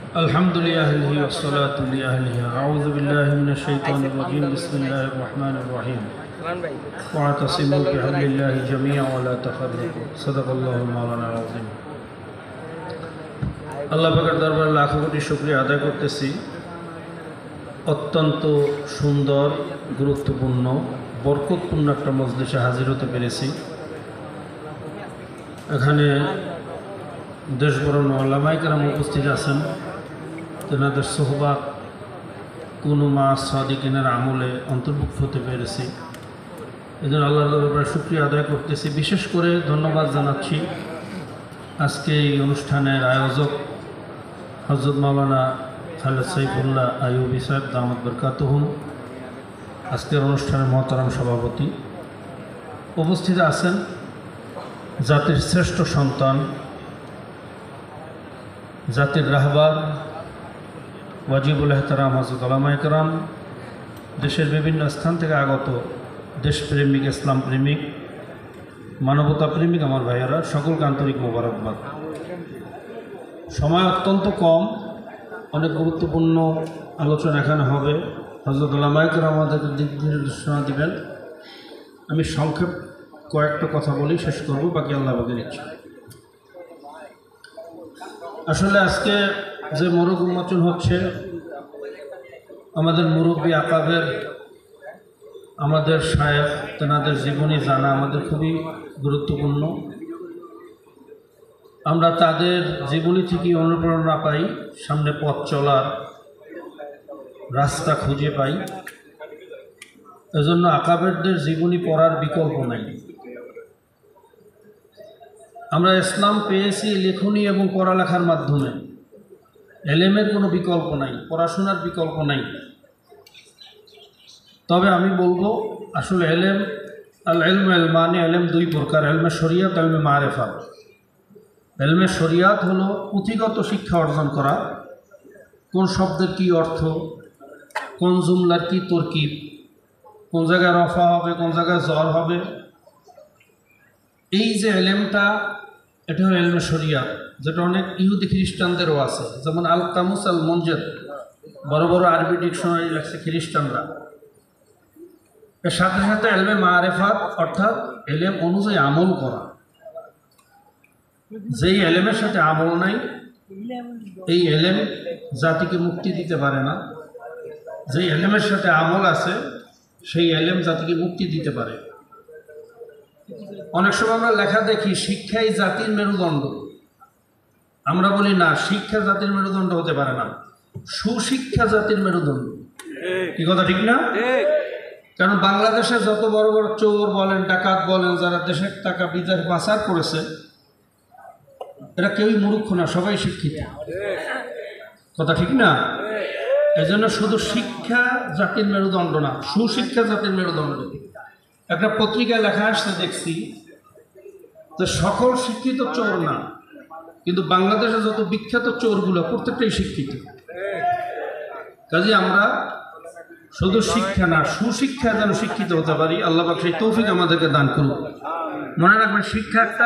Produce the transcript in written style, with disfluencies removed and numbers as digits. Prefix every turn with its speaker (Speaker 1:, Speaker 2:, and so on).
Speaker 1: الحمد لله والصلاة لأهله. أعوذ بالله من الشيطان الرجيم. بسم الله الرحمن الرحيم. واعتصموا بحبل الله جميعا ولا تفرقوا. صدق الله مولانا العظيم. আল্লাহ পাকের দরবারে লাখো কোটি শুকরিয়া আদায় করতেছি। অত্যন্ত সুন্দর, গুরুত্বপূর্ণ, বরকতপূর্ণ একটা মজলিসে হাজির হতে পেরেছি। এখানে দেশ বরণ্য ওলামায়ে কেরাম উপস্থিত আছেন। তেনাদের সোহবাত কোনো মা সাদিকিনের আমলে অন্তর্ভুক্ত হতে পেরেছি। এজন্য আল্লাহর দরবারে শুকরিয়া আদায় করতেছি। বিশেষ করে ধন্যবাদ জানাচ্ছি আজকে এই অনুষ্ঠানের আয়োজক হযরত মাওলানা খালেদ সাইফুল্লাহ আইয়ুবী সাহেব দামাত বরকাতুহুম, আজকের অনুষ্ঠানের মহতারাম সভাপতি। উপস্থিত আছেন জাতির শ্রেষ্ঠ সন্তান, জাতির রাহবার ওয়াজিবুল এহতারাম হযরত ওলামায়ে কেরাম, দেশের বিভিন্ন স্থান থেকে আগত দেশপ্রেমিক, ইসলাম প্রেমিক, মানবতা প্রেমিক আমার ভাইয়েরা, সকলকে আন্তরিক মোবারকবাদ। সময় অত্যন্ত কম, অনেক গুরুত্বপূর্ণ আলোচনা এখানে হবে। হযরত ওলামায়ে কেরাম আমাদেরকে দিক নির্দেশনা দিবেন। আমি সংক্ষেপ কয়েকটা কথা বলি, শেষ করব, বাকি আল্লাহ পাকের ইচ্ছা। আসলে আজকে যে মোরগ উন্মোচন হচ্ছে, আমাদের মুরব্বী আকাবের, আমাদের শায়েখ, তেনাদের জীবনী জানা আমাদের খুবই গুরুত্বপূর্ণ। আমরা তাদের জীবনী থেকে অনুপ্রেরণা পাই, সামনে পথ চলার রাস্তা খুঁজে পাই। এজন্য আকাবেরদের জীবনী পড়ার বিকল্প নাই। আমরা ইসলাম পেয়েছি লেখনী এবং পড়ালেখার মাধ্যমে। এলেমের কোনো বিকল্প নাই, পড়াশোনার বিকল্প নাই। তবে আমি বলবো আসলে এলেম, আল ইলম ইলমানি, এলেম দুই প্রকার, এলমে শরিয়াত, এলমে মারেফাত। এলমে শরিয়াত হলো পুঁথিগত শিক্ষা অর্জন করা, কোন শব্দের কী অর্থ, কোন জুমলার কী তরকিব, কোন জায়গায় রফা হবে, কোন জায়গায় জর হবে। এই যে এলেমটা, এটা হলো এলমে শরিয়াত, যেটা অনেক ইহুদি খ্রিস্টানদেরও আছে। যেমন আল কামুস আল মঞ্জেদ, বড় বড় আরবি ডিকশনারি লেখছে খ্রিস্টানরা। এর সাথে সাথে এলমে মারেফাত, অর্থাৎ এলেম অনুযায়ী আমল করা। যেই এলেমের সাথে আমল নাই, এই এলেম জাতিকে মুক্তি দিতে পারে না। যেই এলেমের সাথে আমল আছে, সেই এলেম জাতিকে মুক্তি দিতে পারে। অনেক সময় আমরা লেখা দেখি শিক্ষাই জাতির মেরুদণ্ড। আমরা বলি না, শিক্ষা জাতির মেরুদণ্ড হতে পারে না, সুশিক্ষা জাতির মেরুদণ্ড। কি কথা ঠিক না? কারণ বাংলাদেশে যত বড় বড় চোর বলেন, ডাকাত বলেন, যারা দেশের টাকা বিদেশ পাচার করেছে, এরা কেউই মূর্খ না, সবাই শিক্ষিত। কথা ঠিক না? এজন্য শুধু শিক্ষা জাতির মেরুদণ্ড না, সুশিক্ষা জাতির মেরুদণ্ড। একটা পত্রিকায় লেখা আসছে দেখছি, তো সকল শিক্ষিত চোর না, কিন্তু বাংলাদেশে যত বিখ্যাত চোরগুলো প্রত্যেকটাই শিক্ষিত। কাজে আমরা শুধু শিক্ষা না, সুশিক্ষা যেন শিক্ষিত হতে পারি। আল্লাহ পাক সেই তৌফিক আমাদেরকে দান করুন। মনে রাখবেন, শিক্ষা একটা